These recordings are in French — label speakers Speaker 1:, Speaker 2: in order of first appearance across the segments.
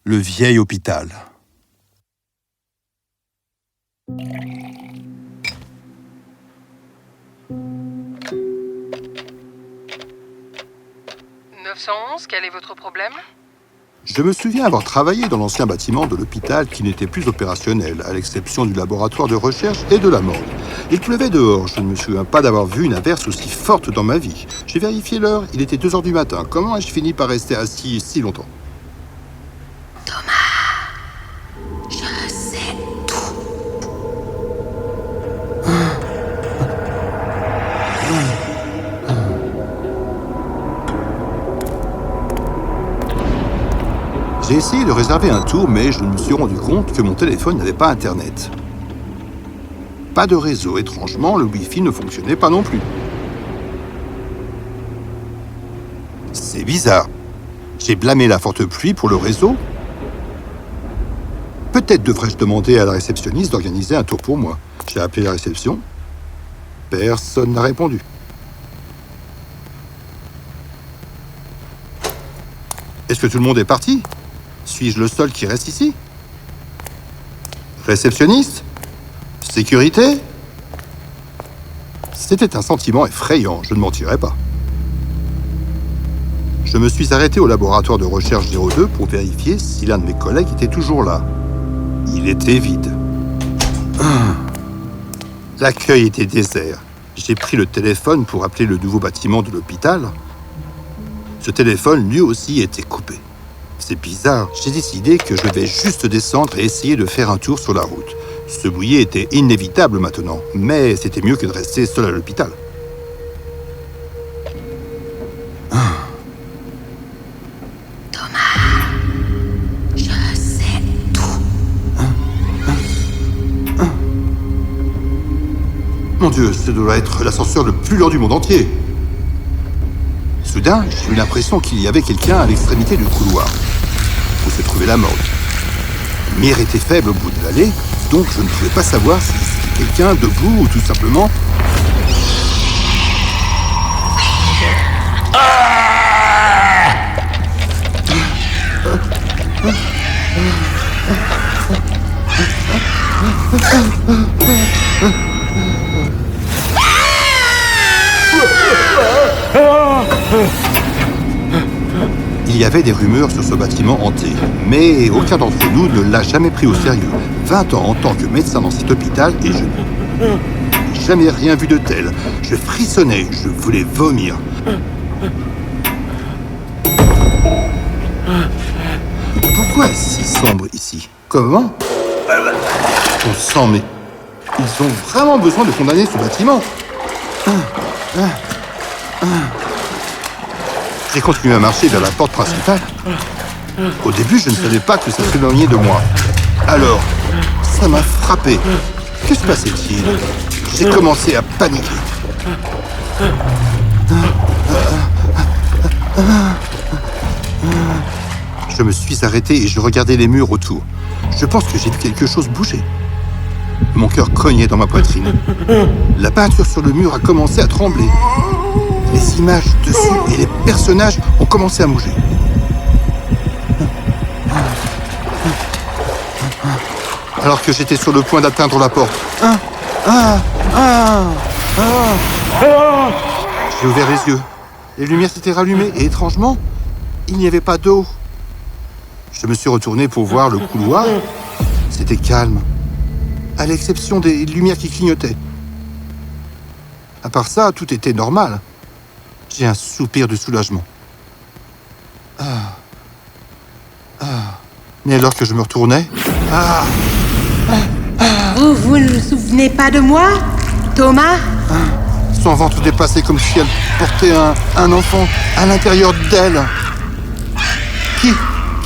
Speaker 1: Le vieil hôpital.
Speaker 2: Quel est votre problème?
Speaker 1: Je me souviens avoir travaillé dans l'ancien bâtiment de l'hôpital qui n'était plus opérationnel, à l'exception du laboratoire de recherche et de la morgue. Il pleuvait dehors, je ne me souviens pas d'avoir vu une averse aussi forte dans ma vie. J'ai vérifié l'heure, il était 2h du matin. Comment ai-je fini par rester assis si longtemps?
Speaker 3: Thomas, je sais tout.
Speaker 1: J'ai essayé de réserver un tour, mais je me suis rendu compte que mon téléphone n'avait pas Internet. Pas de réseau. Étrangement, le Wi-Fi ne fonctionnait pas non plus. C'est bizarre. J'ai blâmé la forte pluie pour le réseau. Peut-être devrais-je demander à la réceptionniste d'organiser un tour pour moi. J'ai appelé la réception. Personne n'a répondu. Est-ce que tout le monde est parti? Suis-je le seul qui reste ici? Réceptionniste? Sécurité? C'était un sentiment effrayant, je ne mentirai pas. Je me suis arrêté au laboratoire de recherche 02 pour vérifier si l'un de mes collègues était toujours là. Il était vide. L'accueil était désert. J'ai pris le téléphone pour appeler le nouveau bâtiment de l'hôpital. Ce téléphone, lui aussi, était coupé. C'est bizarre, j'ai décidé que je vais juste descendre et essayer de faire un tour sur la route. Ce bouillie était inévitable maintenant, mais c'était mieux que de rester seul à l'hôpital.
Speaker 3: Thomas, je sais tout.
Speaker 1: Mon Dieu, ce doit être l'ascenseur le plus lent du monde entier. Soudain, j'ai eu l'impression qu'il y avait quelqu'un à l'extrémité du couloir, où se trouvait la morgue. La lumière était faible au bout de l'allée, donc je ne pouvais pas savoir si c'était quelqu'un debout ou tout simplement... Il y avait des rumeurs sur ce bâtiment hanté, mais aucun d'entre nous ne l'a jamais pris au sérieux. 20 ans en tant que médecin dans cet hôpital et je n'ai jamais rien vu de tel. Je frissonnais, je voulais vomir. Pourquoi est-ce si sombre ici? Comment? On sent, mais ils ont vraiment besoin de condamner ce bâtiment. J'ai continué à marcher vers la porte principale. Au début, je ne savais pas que ça s'éloignait de moi. Alors, ça m'a frappé. Que se passait-il? J'ai commencé à paniquer. Je me suis arrêté et je regardais les murs autour. Je pense que j'ai vu quelque chose bouger. Mon cœur cognait dans ma poitrine. La peinture sur le mur a commencé à trembler. Les images dessus et les personnages ont commencé à bouger. Alors que j'étais sur le point d'atteindre la porte. J'ai ouvert les yeux. Les lumières s'étaient rallumées et étrangement, il n'y avait pas d'eau. Je me suis retourné pour voir le couloir. C'était calme, à l'exception des lumières qui clignotaient. À part ça, tout était normal. J'ai un soupir de soulagement. Mais alors que je me retournais...
Speaker 3: Vous ne vous souvenez pas de moi, Thomas?
Speaker 1: Son ventre dépassait comme si elle portait un enfant à l'intérieur d'elle.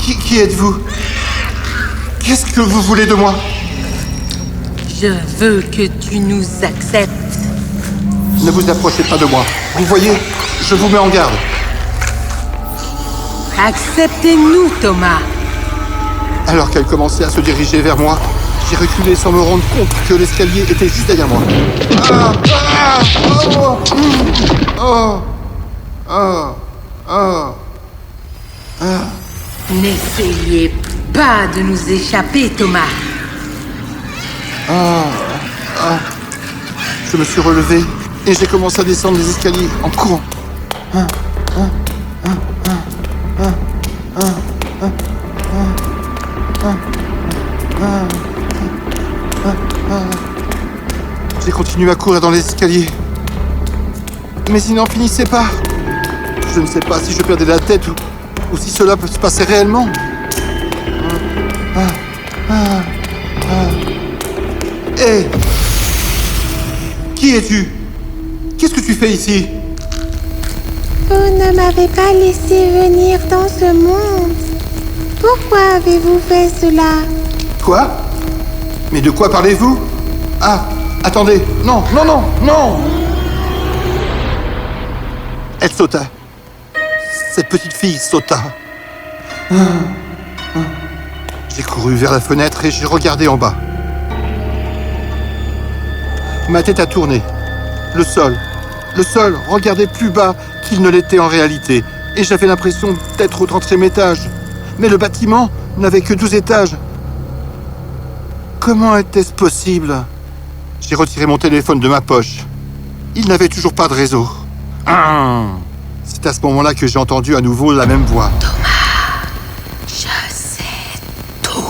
Speaker 1: Qui êtes-vous? Qu'est-ce que vous voulez de moi?
Speaker 3: Je veux que tu nous acceptes.
Speaker 1: Ne vous approchez pas de moi. Vous voyez, je vous mets en garde.
Speaker 3: Acceptez-nous, Thomas.
Speaker 1: Alors qu'elle commençait à se diriger vers moi, J'ai reculé sans me rendre compte que l'escalier était juste derrière moi. Ah, ah, oh, oh, oh.
Speaker 3: N'essayez pas de nous échapper, Thomas.
Speaker 1: Je me suis relevé et j'ai commencé à descendre les escaliers en courant. J'ai continué à courir dans les escaliers. Mais il n'en finissait pas. Je ne sais pas si je perdais la tête ou si cela se passait réellement. Hé! Qui es-tu? Qu'est-ce que tu fais ici?
Speaker 4: Vous ne m'avez pas laissé venir dans ce monde. Pourquoi avez-vous fait cela?
Speaker 1: Quoi? Mais de quoi parlez-vous? Ah, attendez. Non, non, non, non! Elle sauta. Cette petite fille sauta. J'ai couru vers la fenêtre et j'ai regardé en bas. Ma tête a tourné. Le sol regardait plus bas qu'il ne l'était en réalité. Et j'avais l'impression d'être au 30e étage. Mais le bâtiment n'avait que 12 étages. Comment était-ce possible? J'ai retiré mon téléphone de ma poche. Il n'avait toujours pas de réseau. C'est à ce moment-là que j'ai entendu à nouveau la même voix.
Speaker 3: Thomas, je sais tout.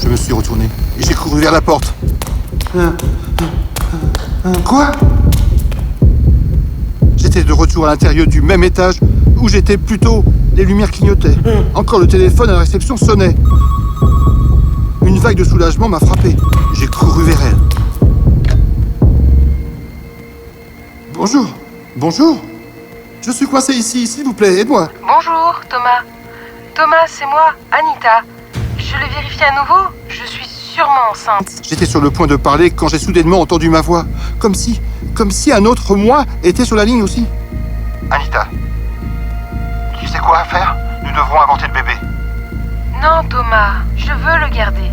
Speaker 1: Je me suis retourné et j'ai couru vers la porte. Quoi? J'étais de retour à l'intérieur du même étage où j'étais plus tôt. Les lumières clignotaient. Encore le téléphone à la réception sonnait. Une vague de soulagement m'a frappé. J'ai couru vers elle. Bonjour. Bonjour. Je suis coincé ici, s'il vous plaît, aide-moi.
Speaker 2: Bonjour, Thomas. Thomas, c'est moi, Anita. Je l'ai vérifié à nouveau, je suis sûrement enceinte.
Speaker 1: J'étais sur le point de parler quand j'ai soudainement entendu ma voix. Comme si un autre moi était sur la ligne aussi. Anita, tu sais quoi faire? Nous devrons inventer le bébé.
Speaker 2: Non, Thomas, je veux le garder.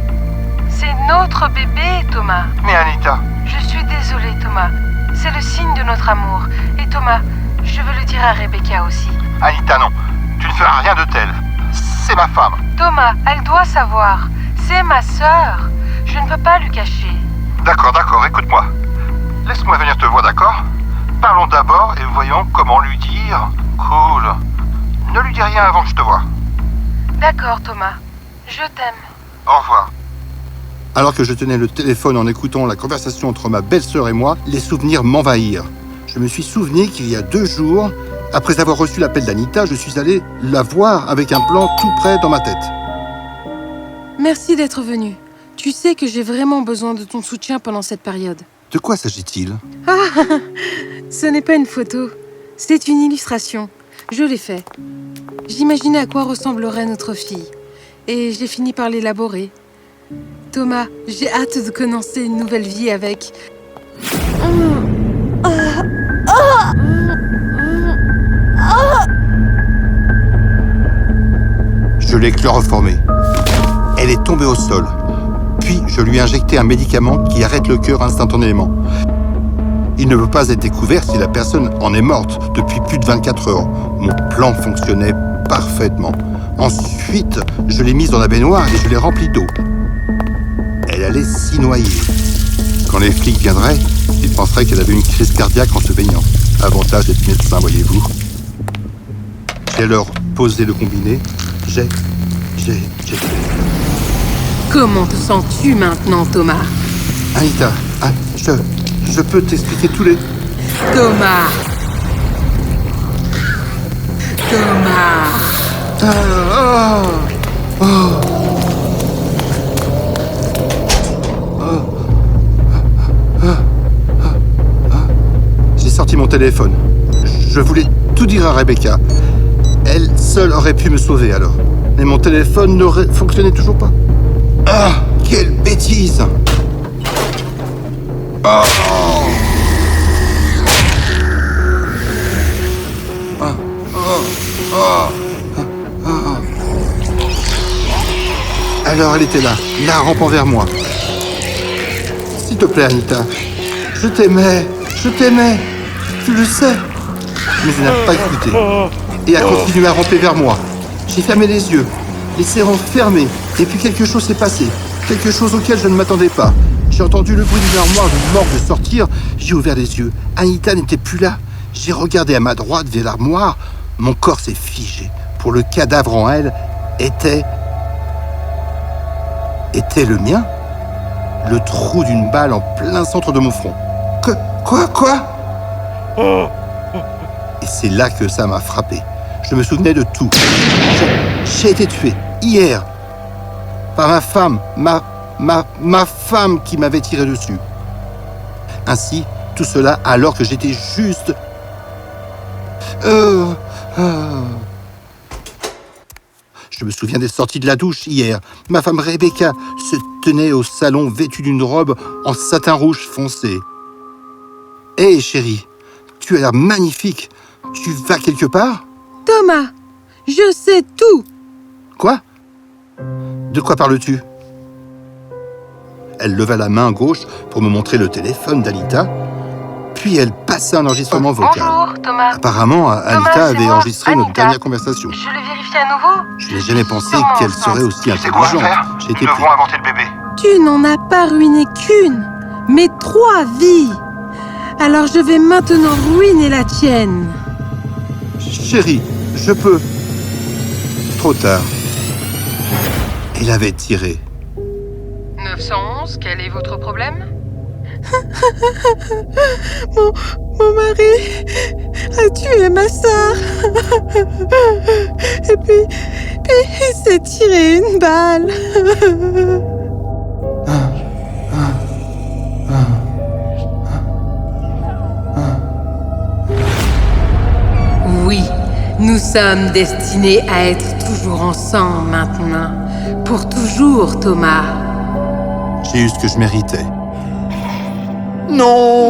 Speaker 2: C'est notre bébé, Thomas.
Speaker 1: Mais Anita...
Speaker 2: Je suis désolée, Thomas. C'est le signe de notre amour. Et Thomas, je veux le dire à Rebecca aussi.
Speaker 1: Anita, non. Tu ne feras rien de tel. C'est ma femme.
Speaker 2: Thomas, elle doit savoir. C'est ma sœur. Je ne peux pas lui cacher.
Speaker 1: D'accord, écoute-moi. Laisse-moi venir te voir, d'accord? Parlons d'abord et voyons comment lui dire. Cool. Ne lui dis rien avant que je te voie.
Speaker 2: D'accord, Thomas. Je t'aime.
Speaker 1: Au revoir. Alors que je tenais le téléphone en écoutant la conversation entre ma belle-sœur et moi, les souvenirs m'envahirent. Je me suis souvenu qu'il y a 2 jours, après avoir reçu l'appel d'Anita, je suis allé la voir avec un plan tout prêt dans ma tête.
Speaker 3: Merci d'être venu. Tu sais que j'ai vraiment besoin de ton soutien pendant cette période.
Speaker 1: De quoi s'agit-il?
Speaker 3: Ce n'est pas une photo, c'est une illustration. Je l'ai fait. J'imaginais à quoi ressemblerait notre fille. Et j'ai fini par l'élaborer. Thomas, j'ai hâte de commencer une nouvelle vie avec...
Speaker 1: Je l'ai chloroformée. Elle est tombée au sol. Puis, je lui ai injecté un médicament qui arrête le cœur instantanément. Il ne peut pas être découvert si la personne en est morte depuis plus de 24 heures. Mon plan fonctionnait parfaitement. Ensuite, je l'ai mise dans la baignoire et je l'ai remplie d'eau. Elle allait s'y noyer. Quand les flics viendraient, ils penseraient qu'elle avait une crise cardiaque en se baignant. Avantage d'être médecin, voyez-vous. J'ai alors posé le combiné. J'ai...
Speaker 3: Comment te sens-tu maintenant, Thomas?
Speaker 1: Anita, je peux t'expliquer tous les...
Speaker 3: Thomas!
Speaker 1: J'ai sorti mon téléphone. Je voulais tout dire à Rebecca. Elle seule aurait pu me sauver alors. Mais mon téléphone ne fonctionnait toujours pas. Ah, quelle bêtise! Oh! Alors elle était là, rampant vers moi. S'il te plaît, Anita, je t'aimais, tu le sais. Mais elle n'a pas écouté et a continué à ramper vers moi. J'ai fermé les yeux, les serrant fermés, et puis quelque chose s'est passé, quelque chose auquel je ne m'attendais pas. J'ai entendu le bruit d'une armoire de morgue sortir, j'ai ouvert les yeux. Anita n'était plus là. J'ai regardé à ma droite vers l'armoire, mon corps s'est figé. Pour le cadavre en elle était le mien. Le trou d'une balle en plein centre de mon front. Quoi? Et c'est là que ça m'a frappé. Je me souvenais de tout. J'ai été tué, hier, par ma femme, ma femme qui m'avait tiré dessus. Ainsi, tout cela alors que j'étais juste... Je me souviens des sorties de la douche hier. Ma femme Rebecca se tenait au salon vêtue d'une robe en satin rouge foncé. Hé, chérie, tu as l'air magnifique. Tu vas quelque part?
Speaker 3: Thomas, je sais tout.
Speaker 1: Quoi? De quoi parles-tu? Elle leva la main gauche pour me montrer le téléphone d'Anita, puis elle passa un enregistrement vocal.
Speaker 2: Bonjour, Thomas.
Speaker 1: Apparemment, Anita
Speaker 2: c'est
Speaker 1: avait
Speaker 2: moi,
Speaker 1: enregistré notre
Speaker 2: Anita.
Speaker 1: dernière conversation.
Speaker 2: Je le vérifie à nouveau.
Speaker 1: Je n'ai jamais pensé
Speaker 2: Sûrement
Speaker 1: qu'elle
Speaker 2: enceinte.
Speaker 1: serait aussi
Speaker 5: Tu sais quoi
Speaker 1: intelligente.
Speaker 5: faire?
Speaker 1: J'ai été
Speaker 5: Nous
Speaker 1: pris.
Speaker 5: devrons inventer le bébé.
Speaker 3: Tu n'en as pas ruiné qu'une, mais 3 vies. Alors je vais maintenant ruiner la tienne.
Speaker 1: Chérie, je peux... Trop tard. Il avait tiré.
Speaker 2: 911, quel est votre problème?
Speaker 3: Mon mari a tué ma sœur. Et puis il s'est tiré une balle. Oui, nous sommes destinés à être toujours ensemble maintenant. Pour toujours, Thomas.
Speaker 1: J'ai eu ce que je méritais.
Speaker 5: Non.